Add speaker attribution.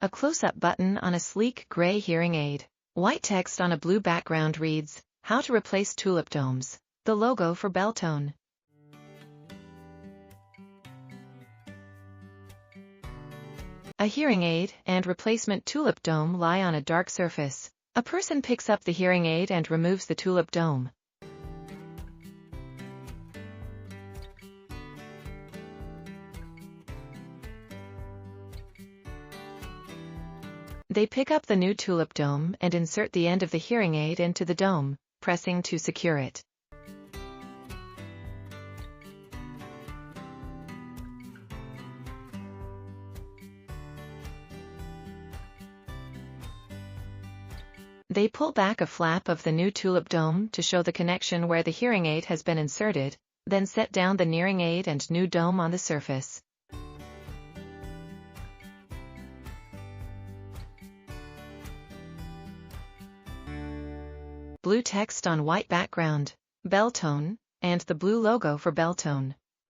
Speaker 1: A close-up button on a sleek gray hearing aid. White text on a blue background reads, "How to replace tulip domes." The logo for Beltone. A hearing aid and replacement tulip dome lie on a dark surface. A person picks up the hearing aid and removes the tulip dome. They pick up the new tulip dome and insert the end of the hearing aid into the dome, pressing to secure it. They pull back a flap of the new tulip dome to show the connection where the hearing aid has been inserted, then set down the hearing aid and new dome on the surface. Blue text on white background, Beltone, and the blue logo for Beltone.